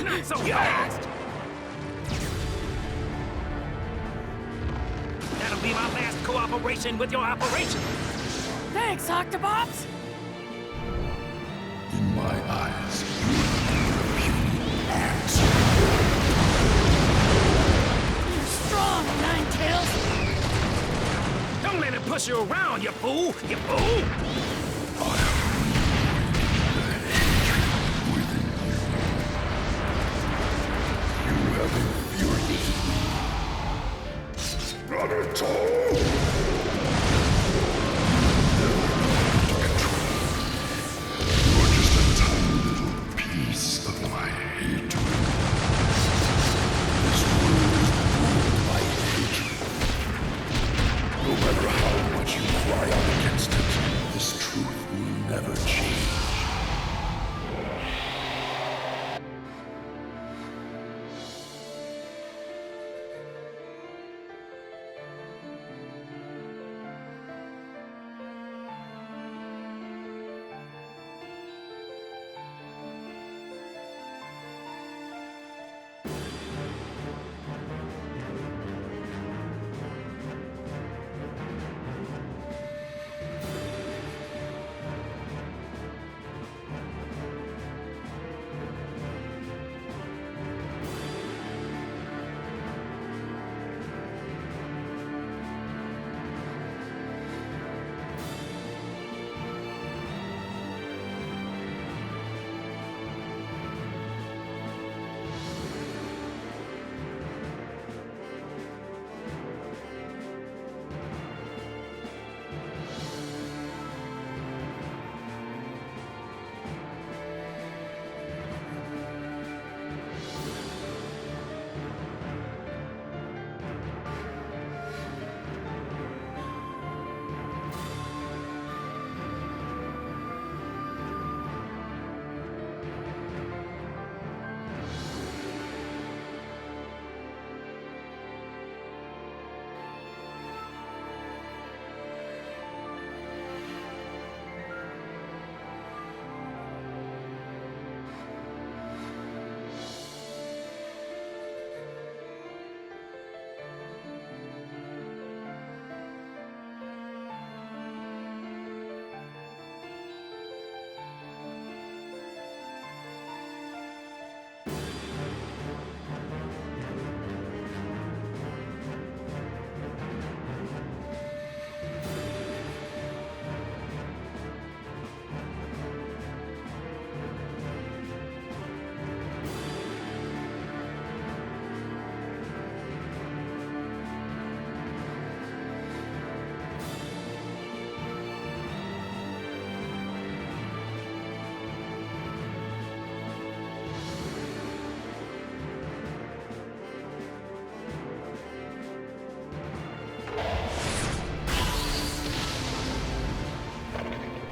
Not so fast! That'll be my last cooperation with your operation! Thanks, Octobots! In my eyes, You're strong, Ninetails! Don't let it push you around, you fool! You fool! Naruto! You're just a tiny little piece of my hate. This world is ruled by hatred. No matter how much you cry out against it, this truth will never change.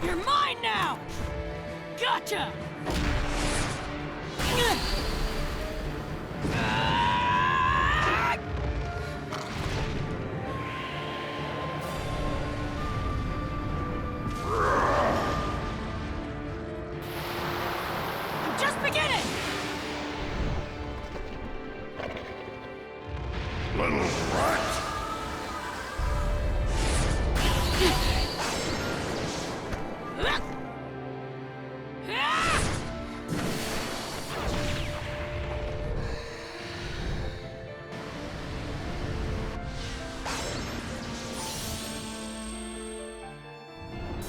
You're mine now! Gotcha! I'm just beginning! Little rat!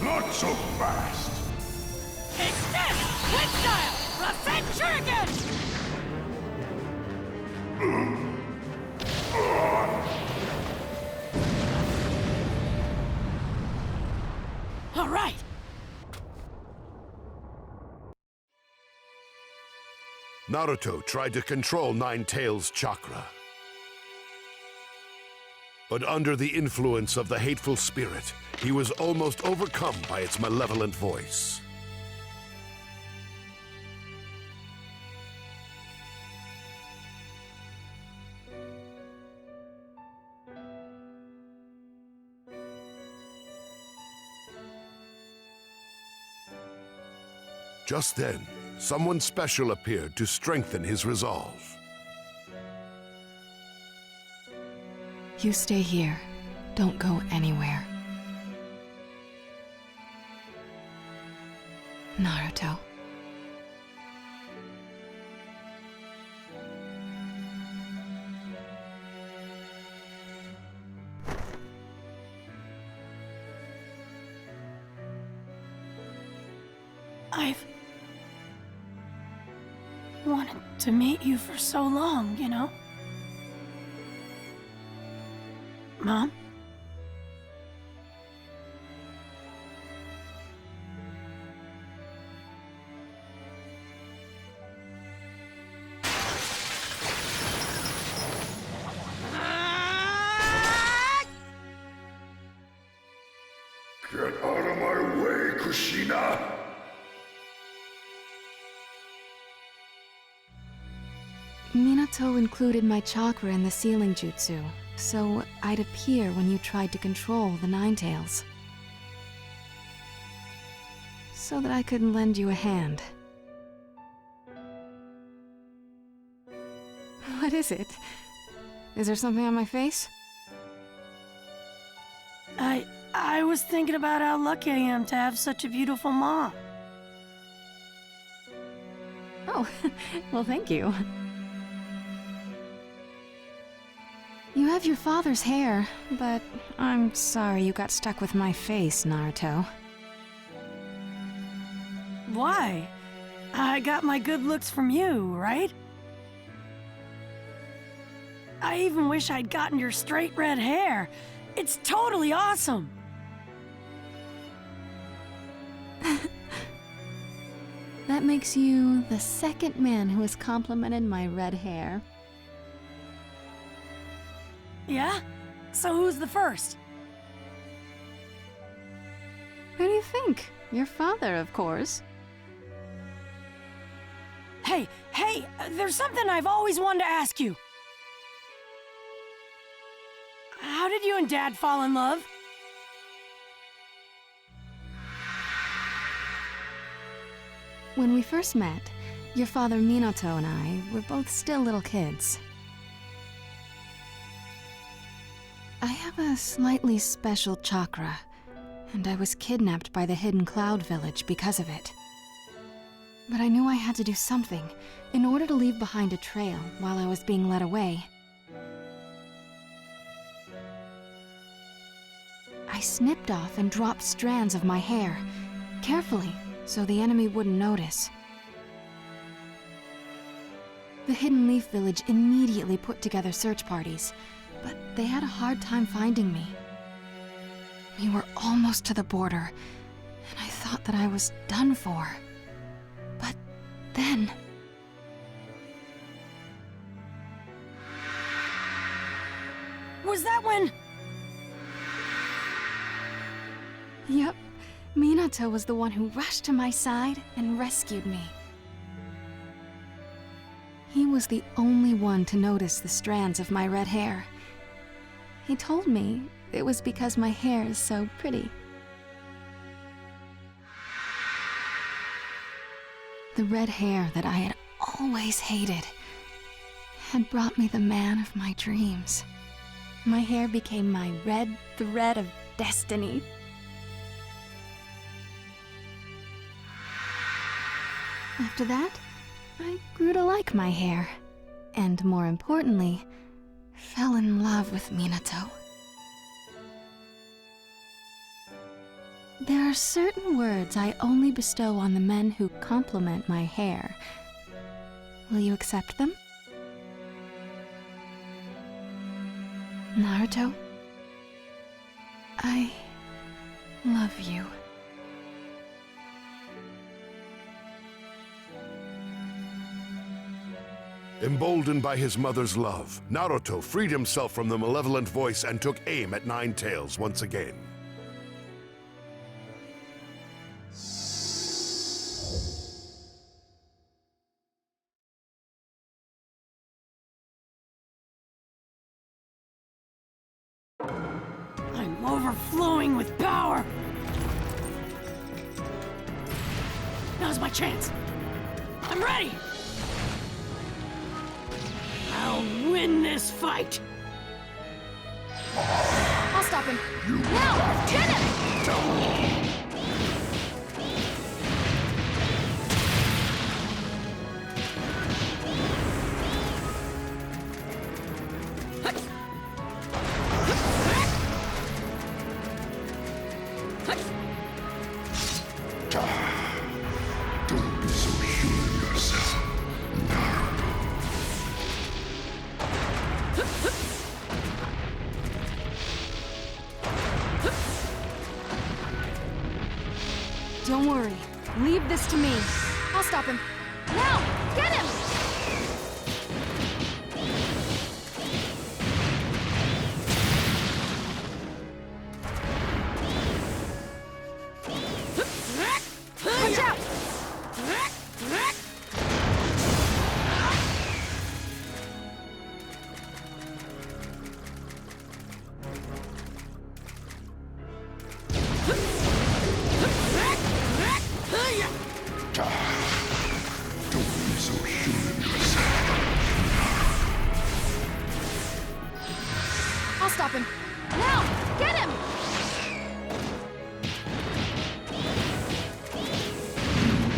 Not so fast! Take this! Quick style! Rasen Shuriken! All right! Naruto tried to control Nine-Tails' chakra. But under the influence of the hateful spirit, he was almost overcome by its malevolent voice. Just then, someone special appeared to strengthen his resolve. You stay here. Don't go anywhere. Naruto. I've wanted to meet you for so long, you know? Mom? Get out of my way, Kushina! Minato included my chakra in the sealing jutsu, so I'd appear when you tried to control the Ninetales. So that I could lend you a hand. What is it? Is there something on my face? I was thinking about how lucky I am to have such a beautiful mom. Oh, well, thank you. You have your father's hair, but I'm sorry you got stuck with my face, Naruto. Why? I got my good looks from you, right? I even wish I'd gotten your straight red hair. It's totally awesome! That makes you the second man who has complimented my red hair. Yeah? So who's the first? Who do you think? Your father, of course. Hey, there's something I've always wanted to ask you. How did you and Dad fall in love? When we first met, your father Minato and I were both still little kids. I have a slightly special chakra, and I was kidnapped by the Hidden Cloud Village because of it. But I knew I had to do something in order to leave behind a trail while I was being led away. I snipped off and dropped strands of my hair, carefully, so the enemy wouldn't notice. The Hidden Leaf Village immediately put together search parties, but they had a hard time finding me. We were almost to the border, and I thought that I was done for. But then... Was that when... Yep, Minato was the one who rushed to my side and rescued me. He was the only one to notice the strands of my red hair. He told me it was because my hair is so pretty. The red hair that I had always hated had brought me the man of my dreams. My hair became my red thread of destiny. After that, I grew to like my hair, and more importantly, fell in love with Minato. There are certain words I only bestow on the men who compliment my hair. Will you accept them? Naruto, I love you. Emboldened by his mother's love, Naruto freed himself from the malevolent voice and took aim at Ninetales once again. I'm overflowing with power! Now's my chance! I'm ready! I'll win this fight! I'll stop him. Now! Get him! Don't be so sure of yourself, Naruto. Don't worry. Leave this to me. I'll stop him. Now! Get him! Watch out! Don't be so sure of yourself. I'll stop him. Now! Get him!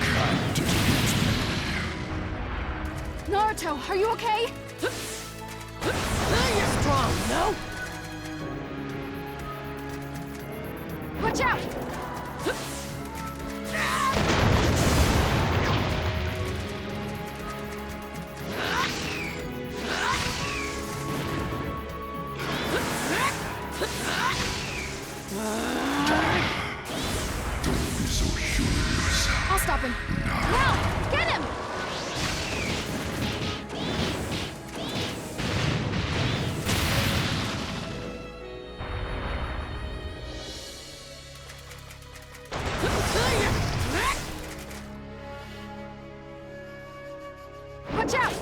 Can't defeat me. Naruto, are you okay? You're strong, no? Watch out! Don't be so sure of yourself. I'll stop him. Now! Get him! Watch out!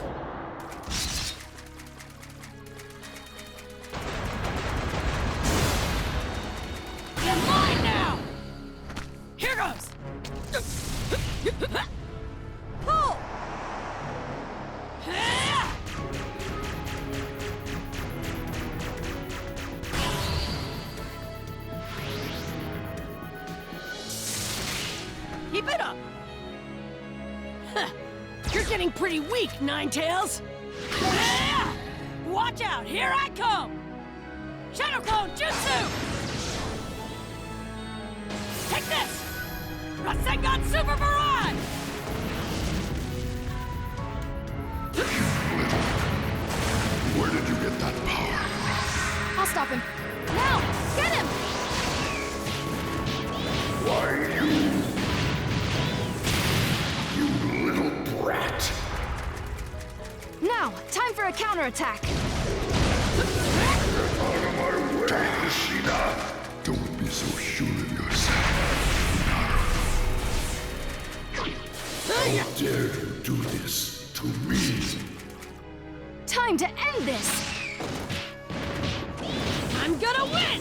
You're mine now! Here goes! Pull! Keep it up! You're getting pretty weak, Ninetales! Watch out! Here I come! Shadow Clone Jutsu! Take this! Rasengan Super Barrage! Where did you get that power from? I'll stop him. Now! Get him! Why, you little brat. Now, time for a counterattack. Out of my way, Kushina. Don't be so sure of yourself, Naruto. How dare you do this to me? Time to end this! I'm gonna win!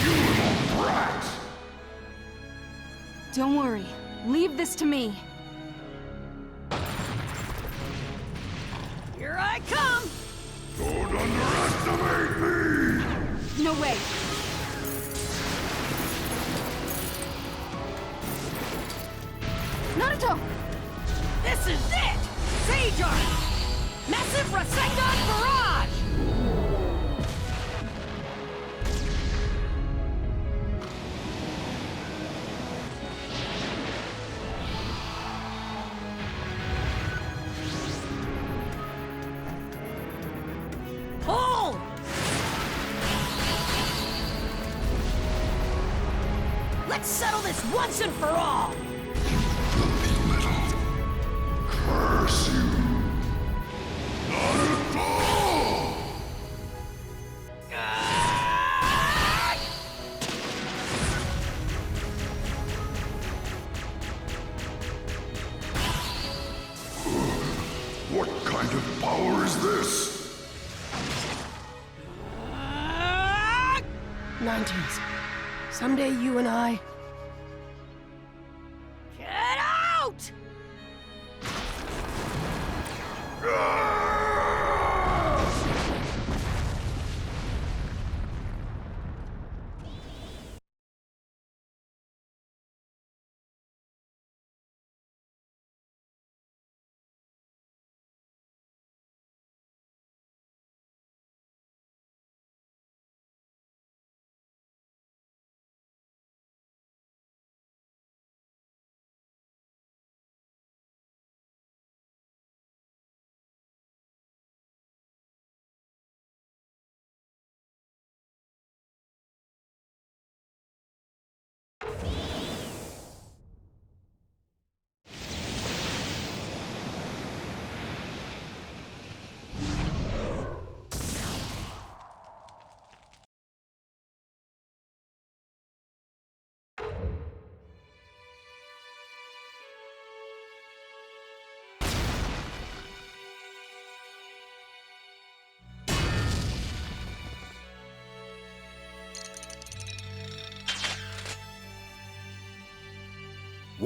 You little brat. Don't worry. Leave this to me. Here I come! Don't underestimate me. No way. Naruto! This is it! Sage Arm! Massive Rasengan Barrage! Pull! Let's settle this once and for all! Filthy little. Curse you. Naruto! What kind of power is this? Ninetales, someday you and I... Get out!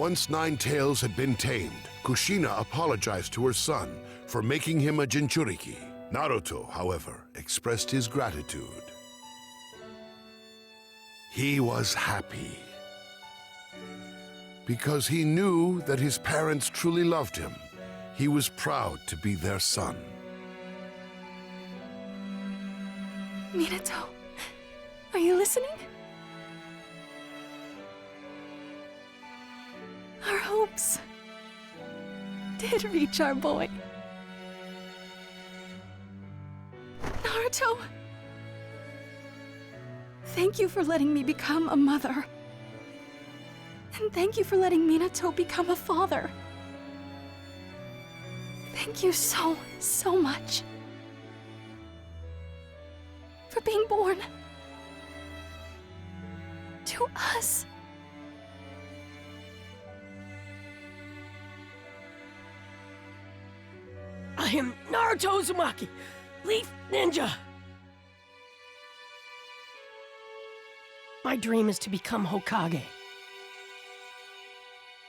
Once Nine Tails had been tamed, Kushina apologized to her son for making him a Jinchuriki. Naruto, however, expressed his gratitude. He was happy because he knew that his parents truly loved him. He was proud to be their son. Minato, are you listening? Our hopes did reach our boy. Naruto, thank you for letting me become a mother. And thank you for letting Minato become a father. Thank you so, so much for being born to us. I am Naruto Uzumaki, Leaf Ninja. My dream is to become Hokage.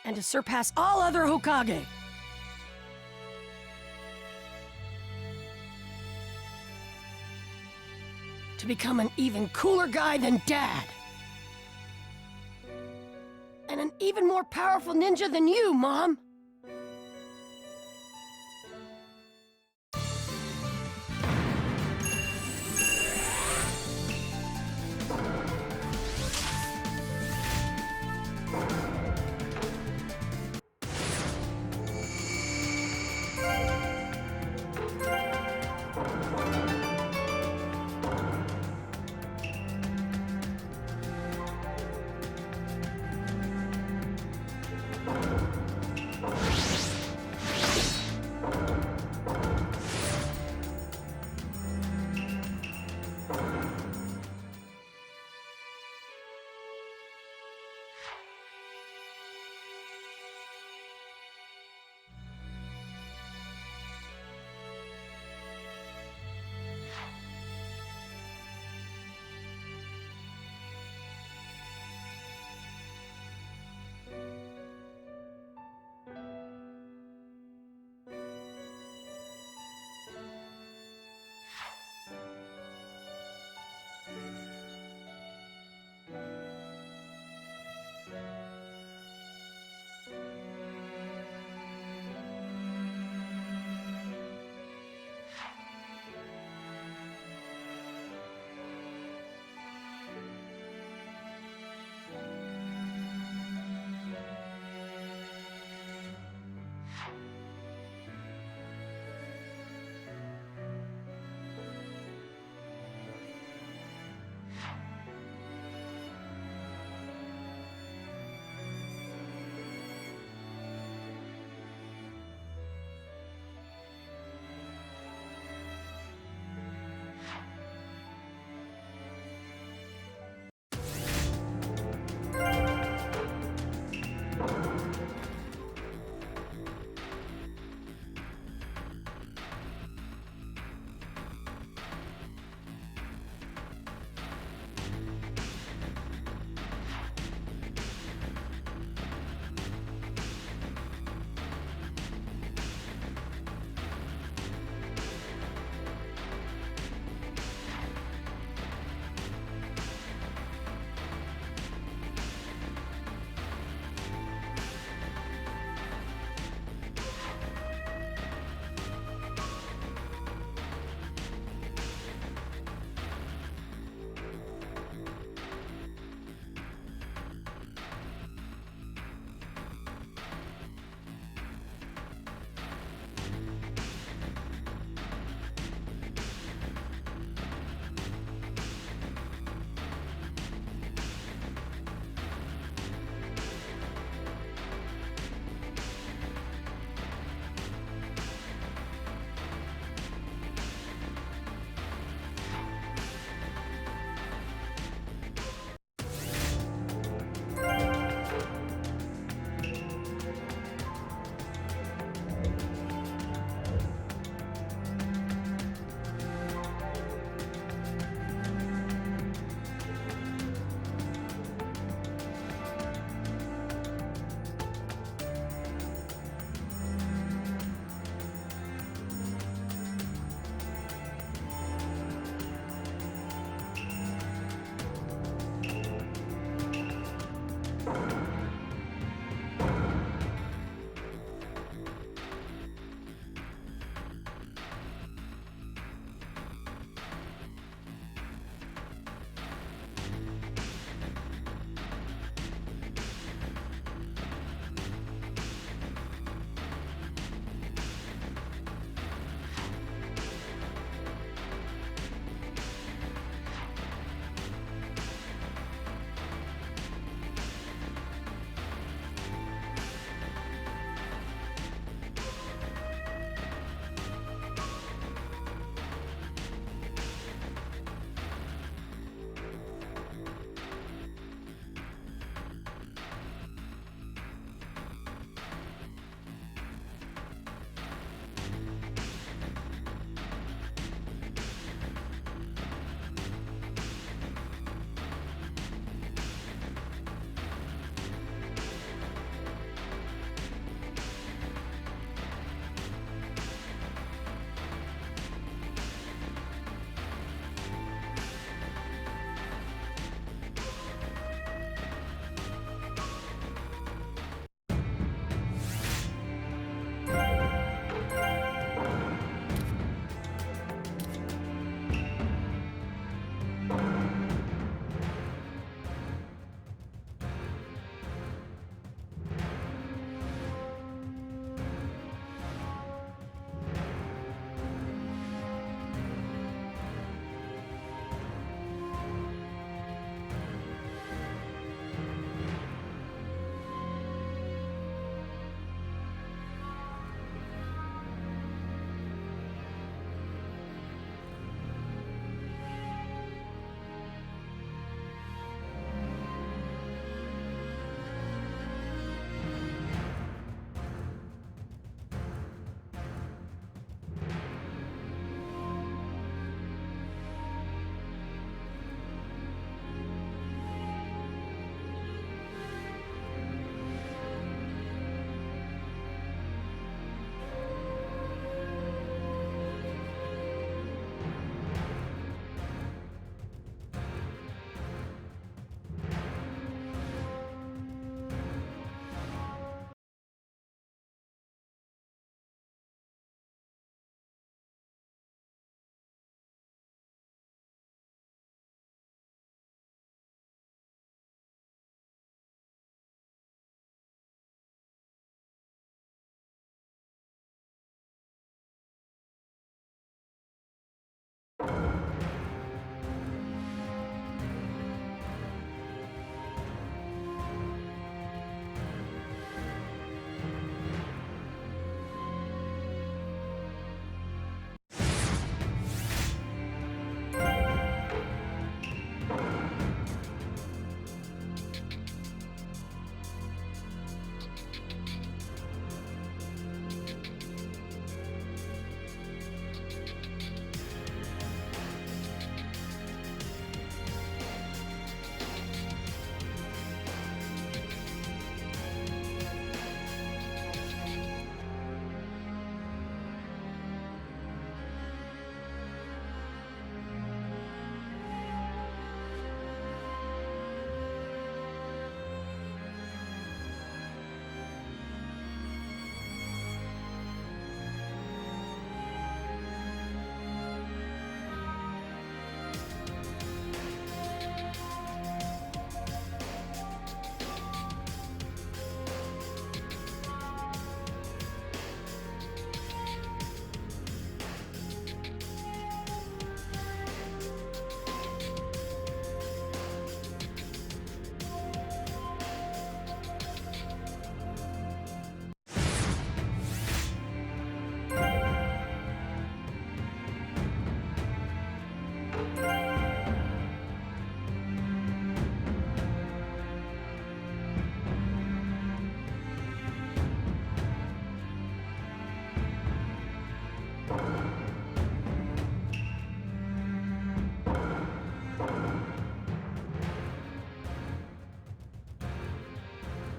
And to surpass all other Hokage. To become an even cooler guy than Dad. And an even more powerful ninja than you, Mom.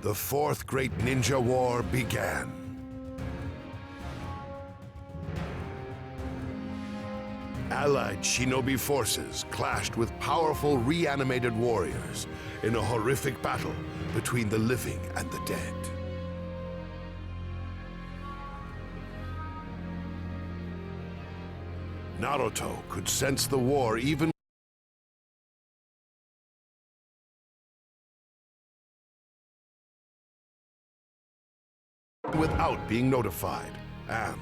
the Fourth Great Ninja War began. Allied shinobi forces clashed with powerful reanimated warriors in a horrific battle between the living and the dead. Naruto could sense the war even without being notified, and,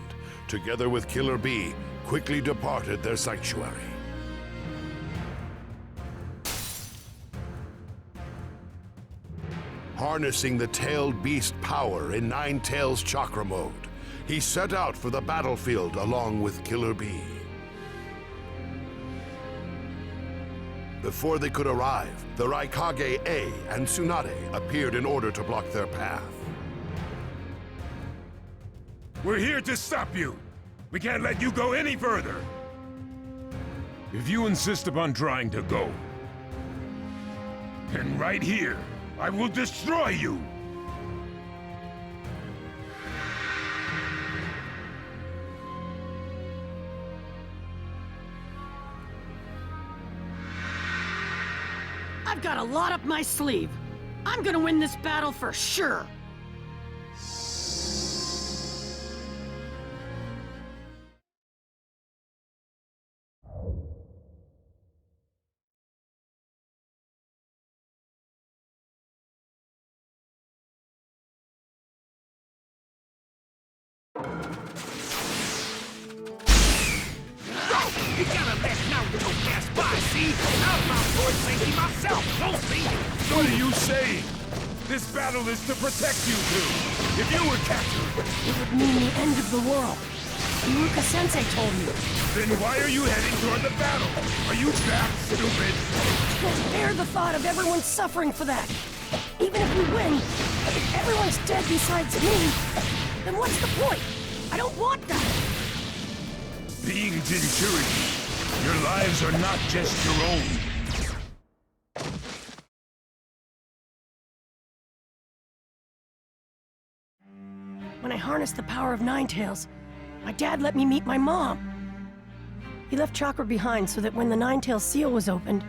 together with Killer Bee, quickly departed their sanctuary. Harnessing the tailed beast power in Nine Tails chakra mode, he set out for the battlefield along with Killer Bee. Before they could arrive, the Raikage A and Tsunade appeared in order to block their path. We're here to stop you. We can't let you go any further. If you insist upon trying to go, then right here, I will destroy you. I've got a lot up my sleeve. I'm gonna win this battle for sure. You gotta let Naruto pass by, see? I'll my sword safety myself, mostly. What are you saying? This battle is to protect you two. If you were captured, It would mean the end of the world. Iruka-sensei told me. then why are you heading toward the battle? Are you that stupid? Can't bear the thought of everyone suffering for that. Even if we win, if everyone's dead besides me, then what's the point? I don't want that. Being Jinchuriki, your lives are not just your own. When I harnessed the power of Nine Tails, my dad let me meet my mom. He left chakra behind so that when the Nine Tails seal was opened,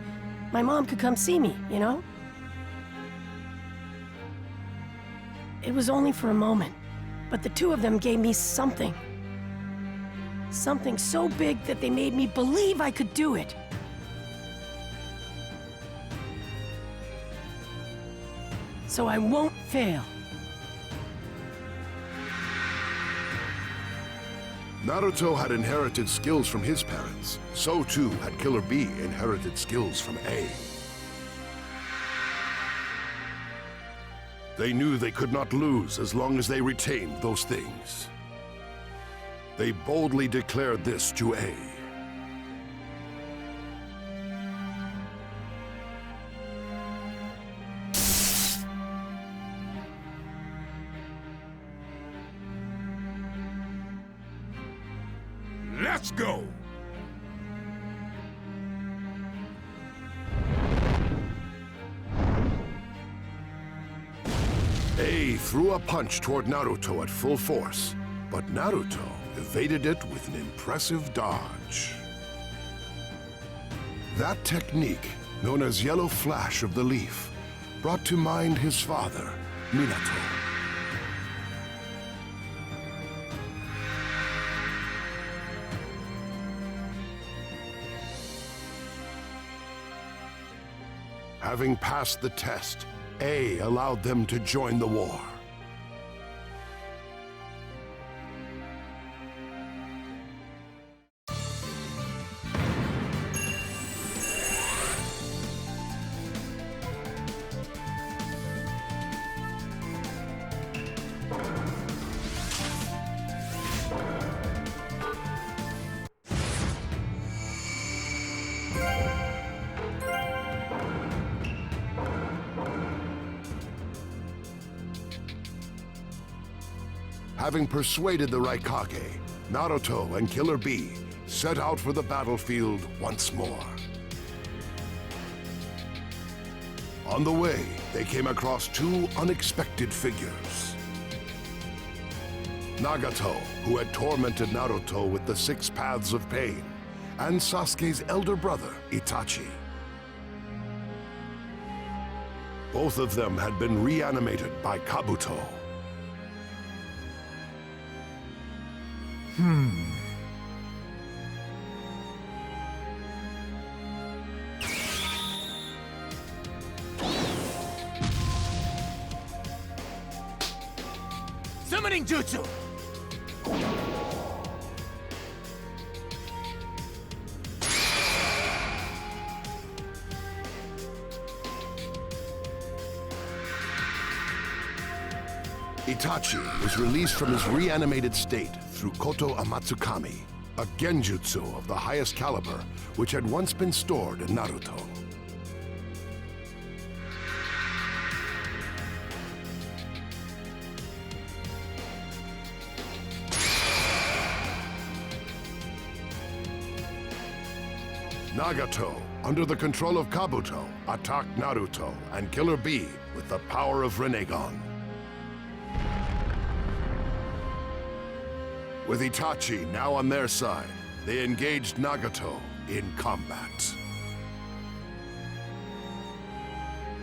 my mom could come see me, you know? It was only for a moment, but the two of them gave me something. Something so big that they made me believe I could do it. So I won't fail. Naruto had inherited skills from his parents. So too had Killer Bee inherited skills from A. They knew they could not lose as long as they retained those things. They boldly declared this to A. Let's go! A threw a punch toward Naruto at full force, but Naruto evaded it with an impressive dodge. That technique, known as Yellow Flash of the Leaf, brought to mind his father, Minato. Having passed the test, A allowed them to join the war. Having persuaded the Raikage, Naruto and Killer Bee set out for the battlefield once more. On the way, they came across two unexpected figures. Nagato, who had tormented Naruto with the 6 paths of pain, and Sasuke's elder brother, Itachi. Both of them had been reanimated by Kabuto. Summoning Jutsu! Itachi was released from his reanimated state through Koto Amatsukami, a genjutsu of the highest caliber which had once been stored in Naruto. Nagato, under the control of Kabuto, attacked Naruto and Killer Bee with the power of Rinnegan. With Itachi now on their side, they engaged Nagato in combat.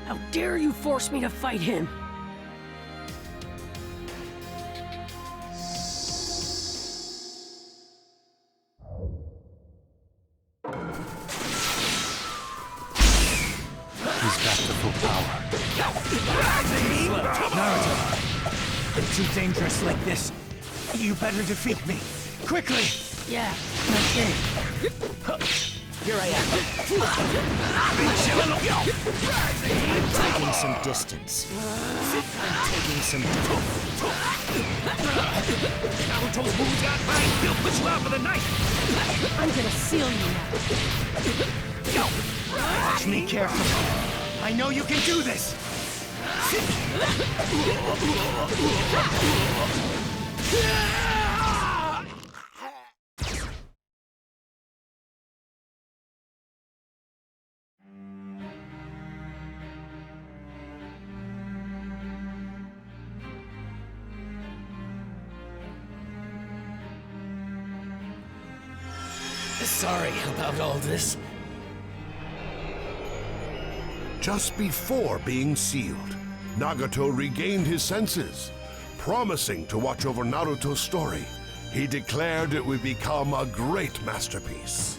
How dare you force me to fight him? He's back to full power. Naruto! I'm too dangerous like this. You better defeat me. Quickly! Yeah, okay. Here I am. I'm taking some distance. Naruto's wounds got mine. He'll put you out for the night. I'm gonna seal you now. Watch me carefully. I know you can do this. Sorry about all this. Just before being sealed, Nagato regained his senses. Promising to watch over Naruto's story, he declared it would become a great masterpiece.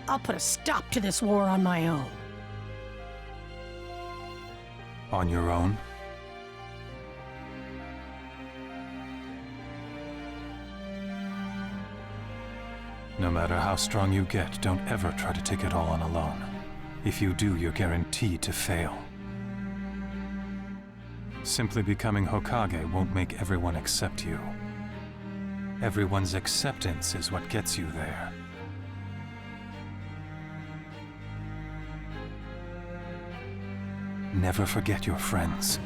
I'll put a stop to this war on my own. On your own? No matter how strong you get, don't ever try to take it all on alone. If you do, you're guaranteed to fail. Simply becoming Hokage won't make everyone accept you. Everyone's acceptance is what gets you there. Never forget your friends.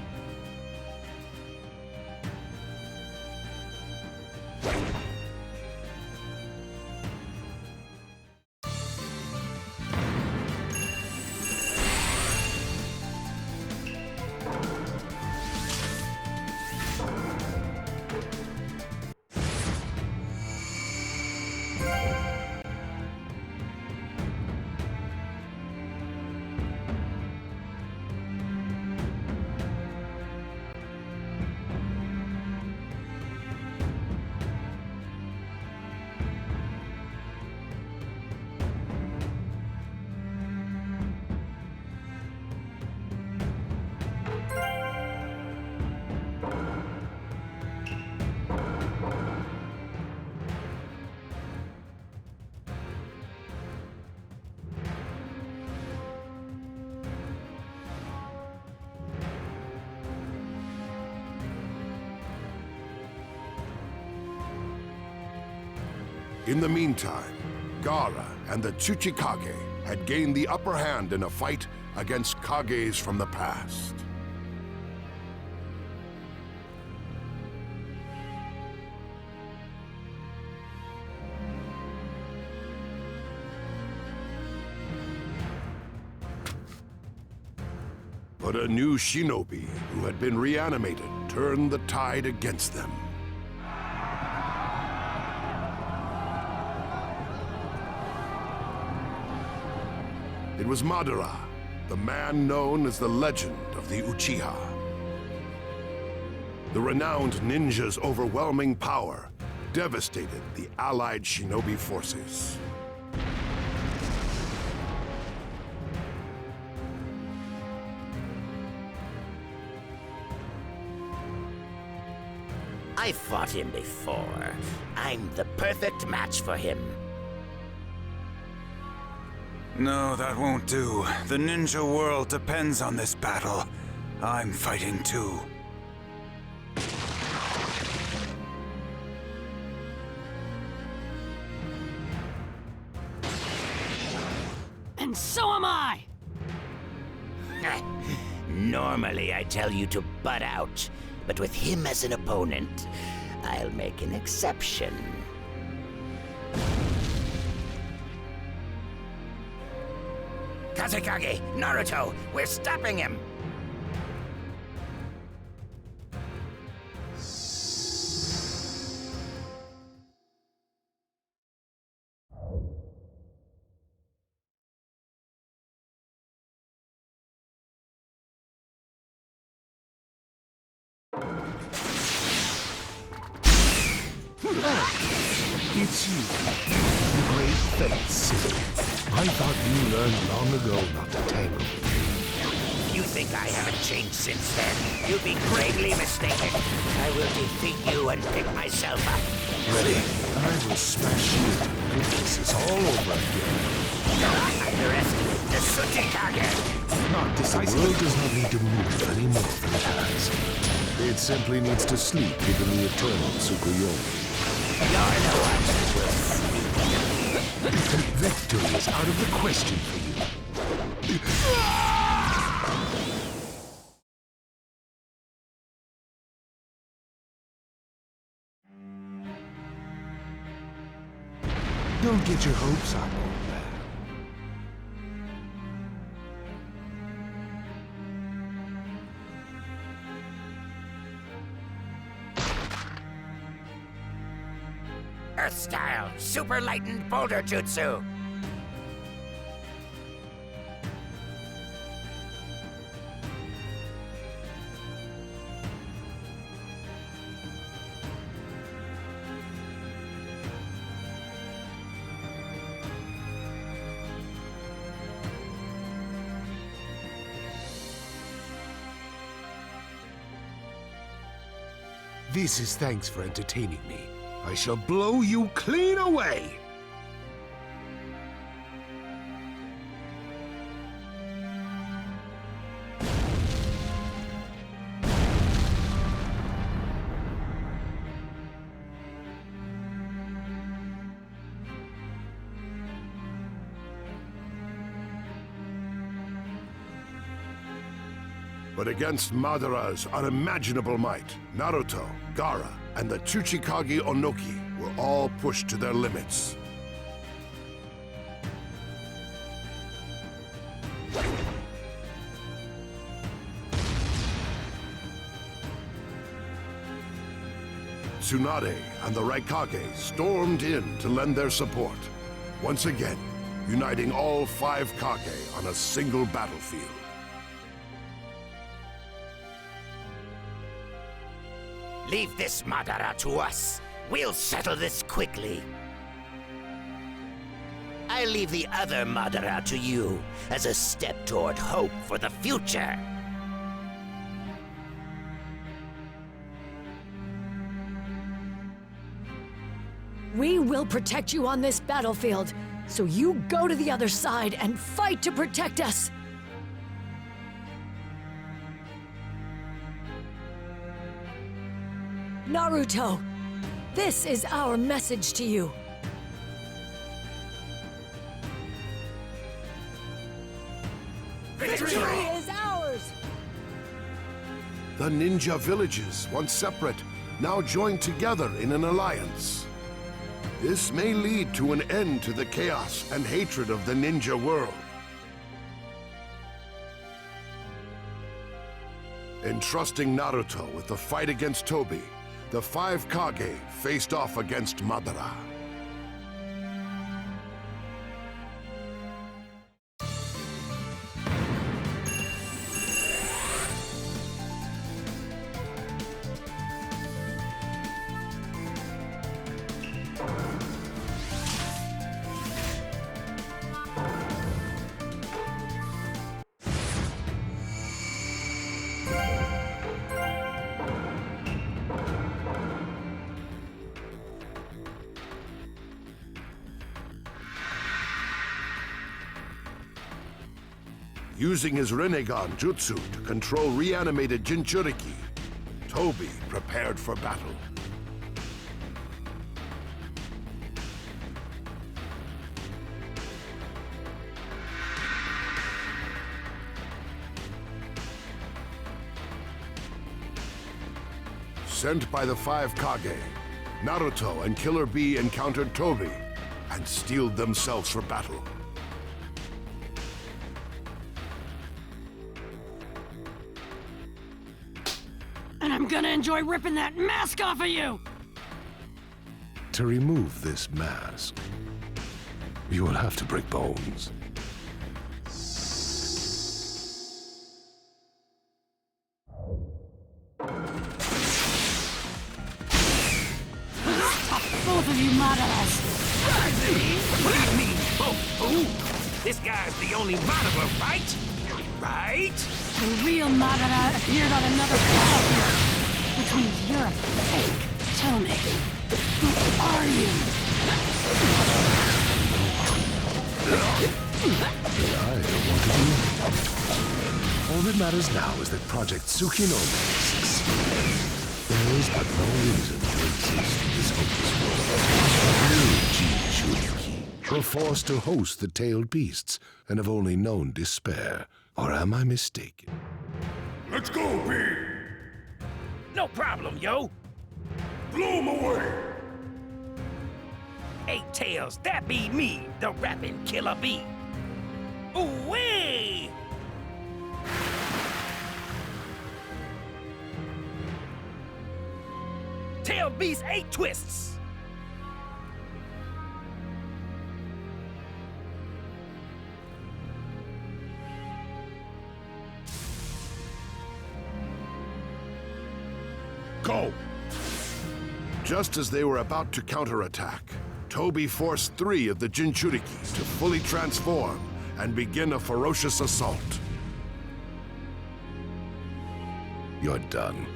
In the meantime, Gaara and the Tsuchikage had gained the upper hand in a fight against Kages from the past. But a new shinobi who had been reanimated turned the tide against them. It was Madara, the man known as the Legend of the Uchiha. The renowned ninja's overwhelming power devastated the allied shinobi forces. I fought him before. I'm the perfect match for him. No, that won't do. The ninja world depends on this battle. I'm fighting too. And so am I! Normally I tell you to butt out, but with him as an opponent, I'll make an exception. Kazekage, Naruto, we're stopping him! It's you, the great Fates. I thought you learned long ago not to tangle with me. You think I haven't changed since then? You'd be gravely mistaken. I will defeat you and pick myself up. Ready? I will smash you into little pieces all over again. Don't underestimate the Tsuchikage! Not decisive. The world does not need to move any more than it has. It simply needs to sleep within the eternal Tsukuyomi. You're the one who will sleep. Victory is out of the question for you. Don't get your hopes up, old man. Earth style, super lightened boulder jutsu. This is thanks for entertaining me. I shall blow you clean away! But against Madara's unimaginable might, Naruto, Gaara, and the Tsuchikage Onoki were all pushed to their limits. Tsunade and the Raikage stormed in to lend their support, once again uniting all 5 Kage on a single battlefield. Leave this Madara to us. We'll settle this quickly. I leave the other Madara to you as a step toward hope for the future. We will protect you on this battlefield, so you go to the other side and fight to protect us! Naruto, this is our message to you. Victory is ours! The ninja villages, once separate, now joined together in an alliance. This may lead to an end to the chaos and hatred of the ninja world. Entrusting Naruto with the fight against Tobi, the 5 Kage faced off against Madara. Using his Rinnegan jutsu to control reanimated Jinchuriki, Tobi prepared for battle. Sent by the 5 Kage, Naruto and Killer Bee encountered Tobi and steeled themselves for battle. And I'm gonna enjoy ripping that mask off of you! To remove this mask, you will have to break bones. Both of you Madaras! What do you mean? Oh, this guy's the only Madara, right? Right? The real Madara appeared on another battlefield, which means you're a fake. Tell me, who are you? I don't want to do. All that matters now is that Project Tsukinome succeeds. There is but no reason to exist in this hopeless world. You, Jinchuriki, were forced to host the tailed beasts and have only known despair. Or am I mistaken? Let's go, B! No problem, yo. Blow him away! 8 Tails, that be me, the rapping Killer Bee. Ooh-wee! Tail Beast 8 twists! Go! Just as they were about to counterattack, Tobi forced 3 of the Jinchuriki to fully transform and begin a ferocious assault. You're done.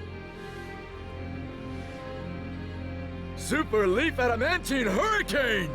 Super Leaf Adamantine Hurricane!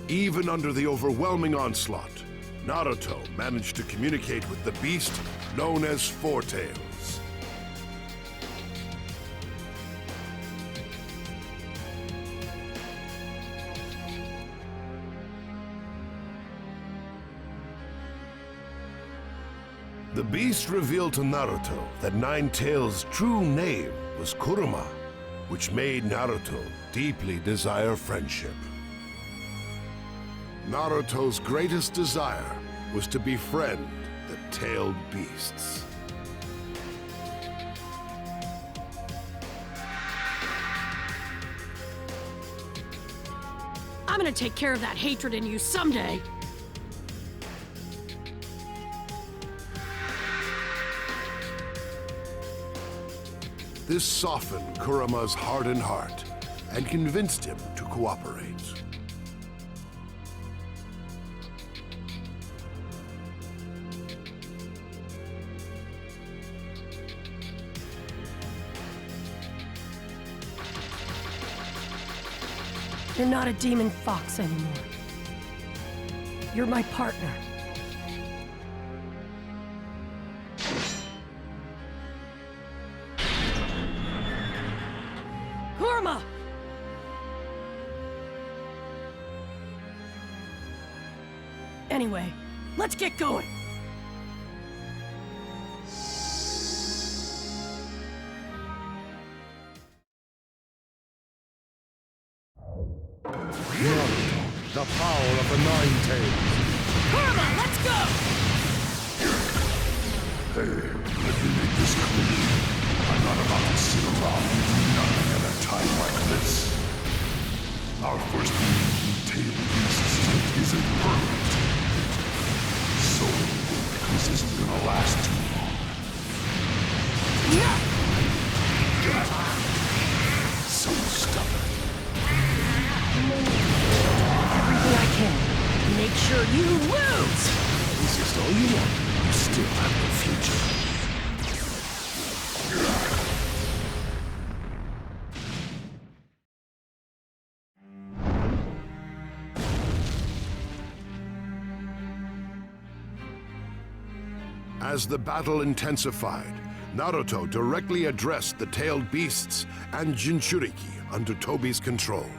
Even under the overwhelming onslaught, Naruto managed to communicate with the beast known as 4 Tails. The beast revealed to Naruto that 9 Tails' true name was Kurama, which made Naruto deeply desire friendship. Naruto's greatest desire was to befriend the tailed beasts. I'm gonna take care of that hatred in you someday. This softened Kurama's hardened heart and convinced him to cooperate. You're not a demon fox anymore. You're my partner. Kurama! Anyway, let's get going. Naruto, the power of the Nine Tails. Kurama, let's go! Hey, let me make this clear. I'm not about to sit around and do nothing at a time like this. Our first meeting in Tail Beast's state isn't permanent. So, this isn't gonna last too long. So stubborn. Everything I can. Make sure you lose! Resist all you want. You still have no future. As the battle intensified, Naruto directly addressed the tailed beasts and Jinchuriki under Tobi's control.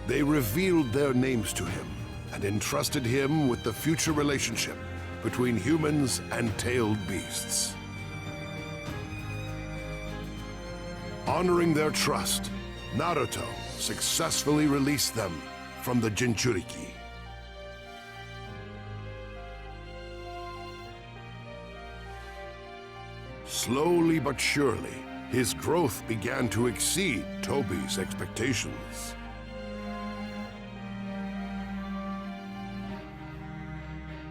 They revealed their names to him and entrusted him with the future relationship between humans and tailed beasts. Honoring their trust, Naruto successfully released them from the Jinchuriki. Slowly but surely, his growth began to exceed Tobi's expectations.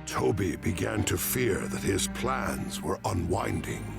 Tobi began to fear that his plans were unwinding.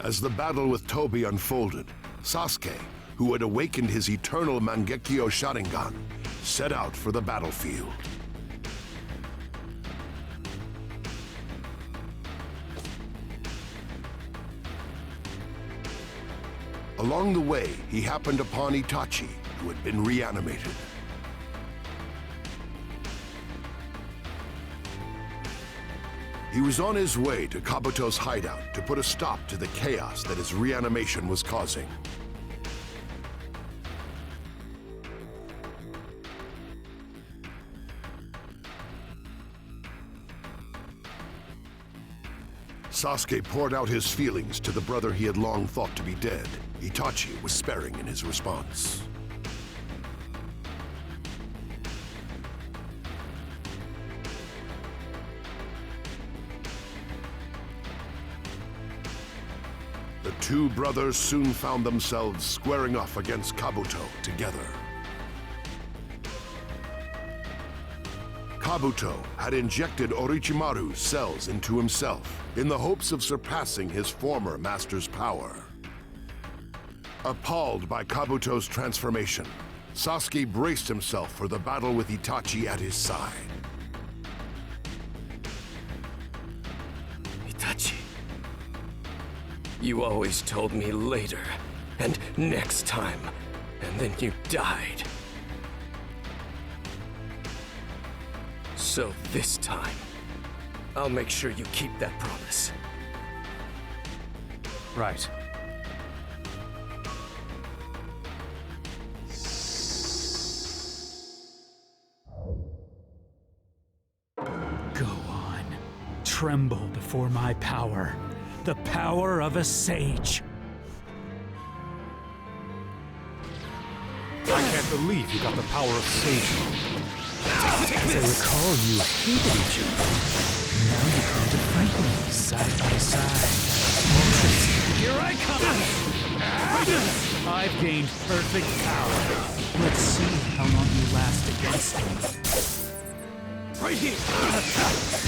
As the battle with Tobi unfolded, Sasuke, who had awakened his eternal Mangekyo Sharingan, set out for the battlefield. Along the way, he happened upon Itachi, who had been reanimated. He was on his way to Kabuto's hideout to put a stop to the chaos that his reanimation was causing. Sasuke poured out his feelings to the brother he had long thought to be dead. Itachi was sparing in his response. The two brothers soon found themselves squaring off against Kabuto together. Kabuto had injected Orochimaru's cells into himself in the hopes of surpassing his former master's power. Appalled by Kabuto's transformation, Sasuke braced himself for the battle with Itachi at his side. Itachi, you always told me later, and next time, and then you died. So this time, I'll make sure you keep that promise. Right. Go on. Tremble before my power. The power of a sage. I can't believe you got the power of Sage. As I recall, you hated each other. Now you come to fight me side by side. Monsters. Here I come! I've gained perfect power. Let's see how long you last against me. Right here!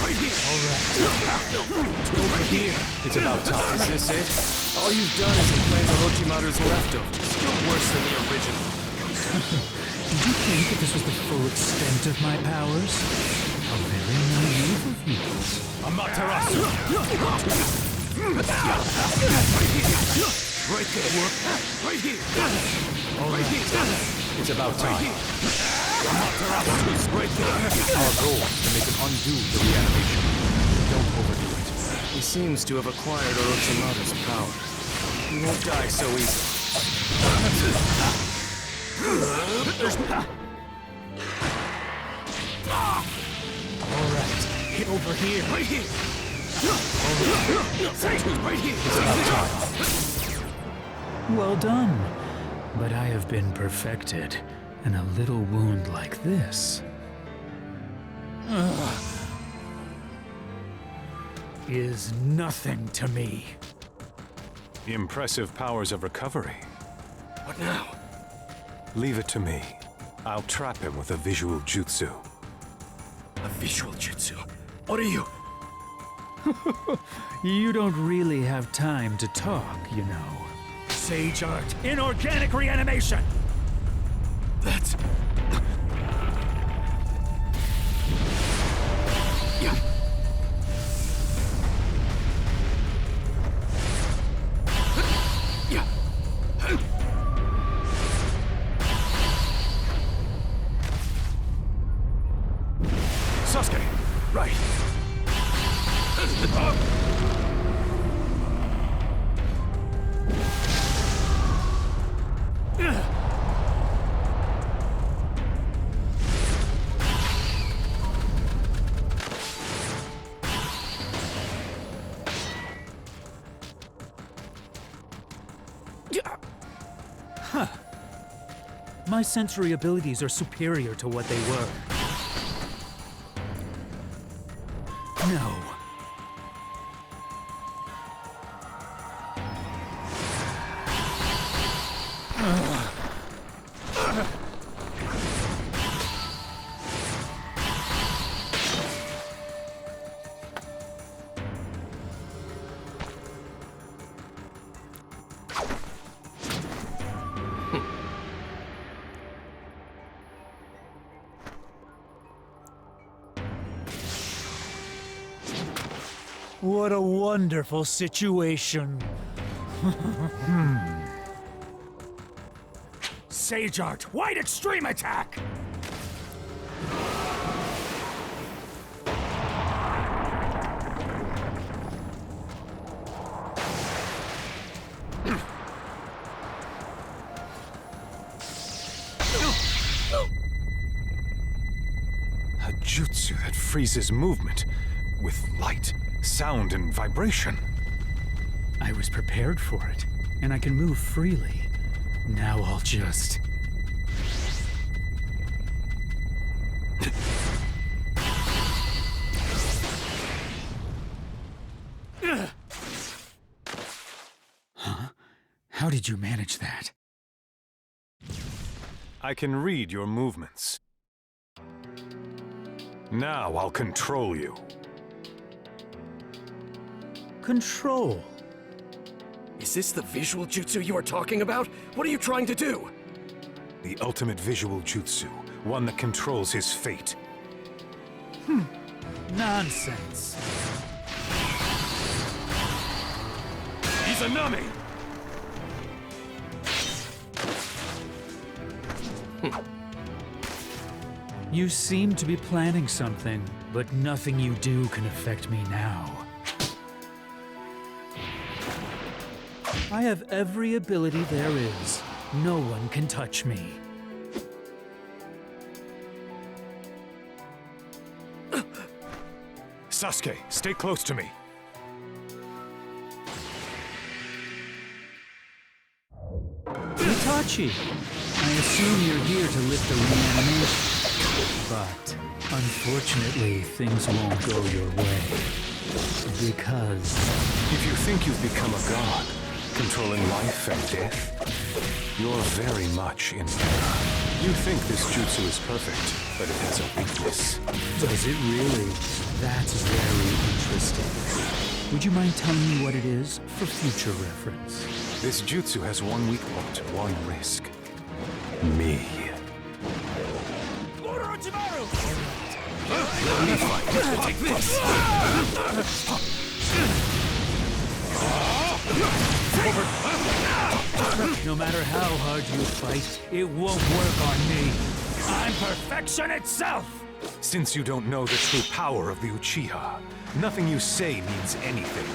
Right here! Alright. Over here. It's about time. Is this it? All you've done is implant Orochimaru's leftovers. Still worse than the original. Did you think that this was the full extent of my powers? How very naive of you. Amaterasu! Right there. Right here. Right here. It's about time. Amaterasu! Right there. Our goal is to make him undo the reanimation. Don't overdo it. He seems to have acquired Orochimaru's power. He won't die so easily. Alright, over here. Right here. Right here. It's about time. Well done. But I have been perfected, and a little wound like this is nothing to me. Impressive powers of recovery. What now? Leave it to me. I'll trap him with a visual jutsu. A visual jutsu? What are you? You don't really have time to talk, you know. Sage Art, inorganic reanimation! That's... Yeah. Yeah. Sasuke! Right. Huh. My sensory abilities are superior to what they were. No. What a wonderful situation. Sage Art, White Extreme Attack! A jutsu that freezes movement with light, sound, and vibration. I was prepared for it, and I can move freely. Now I'll just... Huh? How did you manage that? I can read your movements. Now I'll control you. Control? Is this the visual jutsu you are talking about? What are you trying to do? The ultimate visual jutsu, one that controls his fate. Nonsense. Izanami! You seem to be planning something, but nothing you do can affect me now. I have every ability there is. No one can touch me. Sasuke, stay close to me. Itachi, I assume you're here to lift the reanimation. But, unfortunately, things won't go your way. Because... If you think you've become a god, controlling life and death. You're very much in error. You think this jutsu is perfect, but it has a weakness. Does it really? That's very interesting. Would you mind telling me what it is for future reference? This jutsu has one weak point, one risk. Me. Let me fight. Take this! No matter how hard you fight, it won't work on me. I'm perfection itself! Since you don't know the true power of the Uchiha, nothing you say means anything.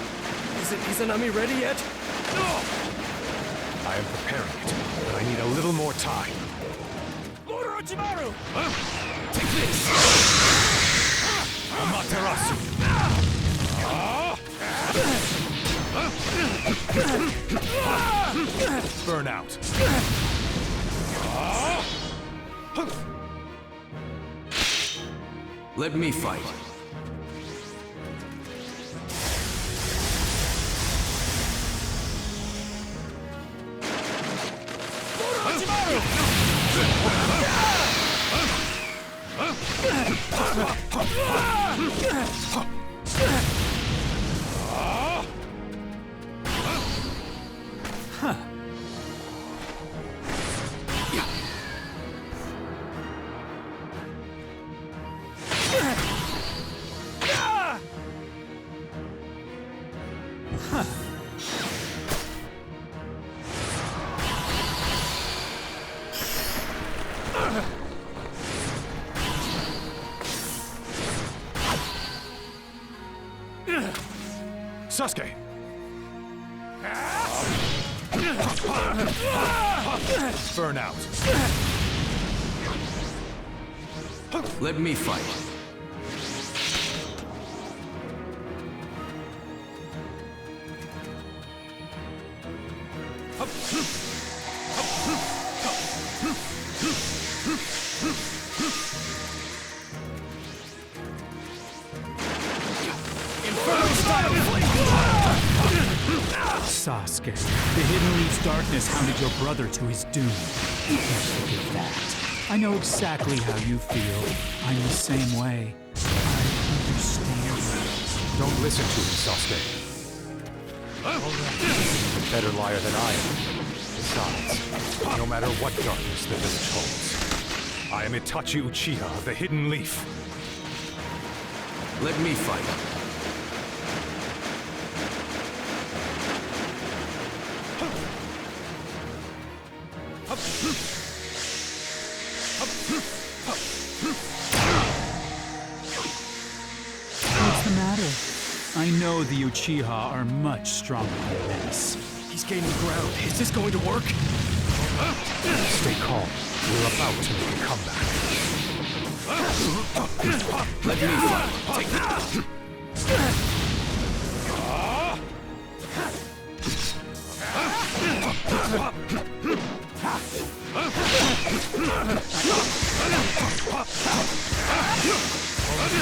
Isn't Izanami ready yet? I am preparing it, but I need a little more time. Take this! Amaterasu! Burn out. Let me fight. Sasuke! Burn out. Let me fight. Sasuke, the Hidden Leaf's darkness hounded your brother to his doom. You can't forget that. I know exactly how you feel. I'm the same way. I understand. Don't listen to him, Sasuke. He's a better liar than I am. Besides, no matter what darkness the village holds, I am Itachi Uchiha of the Hidden Leaf. Let me fight. What's the matter? I know the Uchiha are much stronger than this. He's gaining ground. Is this going to work? Stay calm. We're about to make a comeback. Let me fight. Take this.